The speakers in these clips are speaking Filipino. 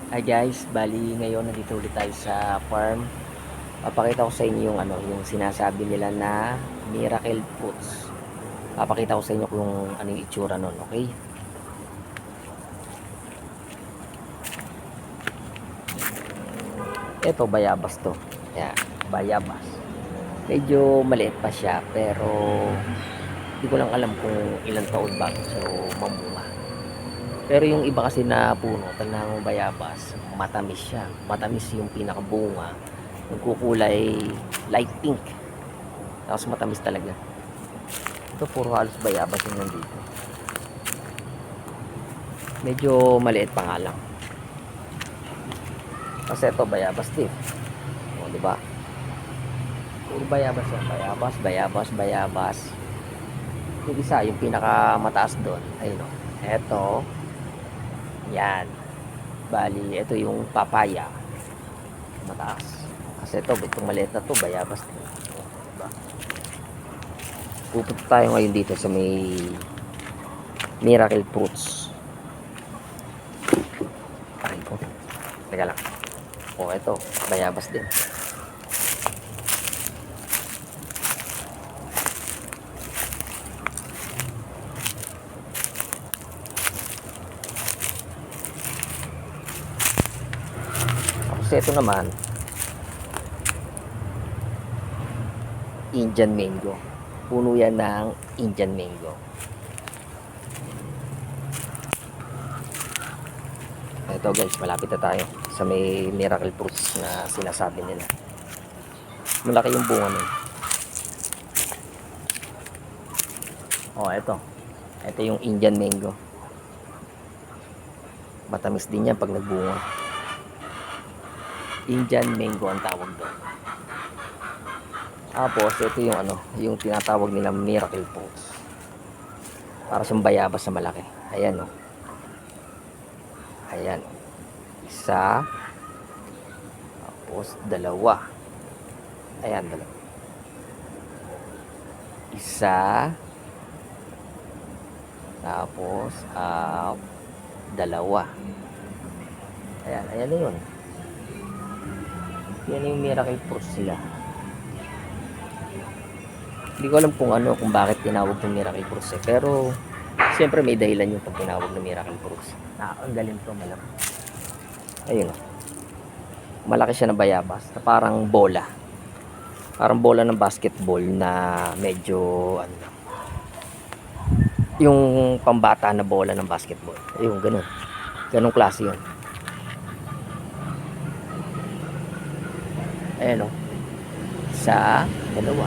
Hi guys, bali ngayon nandito ulit tayo sa farm. Papakita ko sa inyo yung yung sinasabi nila na miracle fruits. Papakita ko sa inyo kung ano yung itsura nun, okay? Ito bayabas to. Yan, bayabas. Medyo maliit pa siya pero hindi ko lang alam kung ilang taon bago so mamunga. Pero yung iba kasi na puno ng bayabas, matamis siya. Matamis yung pinakabunga. Nagkukulay light pink. Tapos matamis talaga. Ito puro halos bayabas yung nandito. Medyo maliit pa nga lang. Kasi ito bayabas din. O, di ba? Puro bayabas yan. Bayabas, bayabas, bayabas. Yung isa, yung pinakamataas doon. Ayun o. Ito. Yan. Bali, ito yung papaya. Mataas. Kasi ito, itong maliit na to, bayabas din. O, diba? Pupunta tayo ngayon dito sa may miracle fruits. Ay ko. Teka lang. O, ito. Bayabas din. Tapos ito naman, Indian mango. Puno yan ng Indian mango. Ito guys, malapit na tayo sa may miracle fruits na sinasabi nila. Malaki yung bunga nun. Oh, ito. Ito yung Indian mango. Matamis din yan pag nagbunga. Indian mango ang tawag doon. Tapos, ito yung yung tinatawag nila miracle fruits. Para siyang bayabas na malaki. Ayan oh. Ayan. Isa. Tapos, dalawa. Ayan, dalawa. Isa. Tapos, dalawa. Ayan, ayan na yun. Yan yung miracle fruits sila. Hindi ko alam kung bakit tinawag ng miracle fruits eh. Pero, siyempre may dahilan yung pag tinawag ng miracle fruits. Ang galing to, malaki. Ayun oh. Malaki siya na bayabas. Na parang bola. Parang bola ng basketball na medyo yung pambata na bola ng basketball. Ayun, ganun. Ganung klase yun. Ayan o. Isa, dalawa.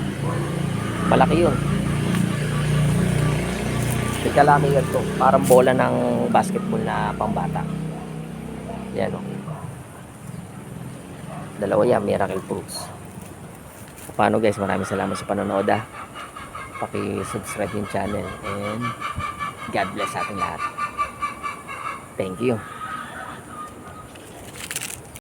Malaki yun. Tika lang yan to. Parang bola ng basketball na pambata. Ayan o. Dalawa yan, miracle fruits. Paano guys, maraming salamat sa panonood ah. Paki-subscribe yung channel and God bless sa ating lahat. Thank you.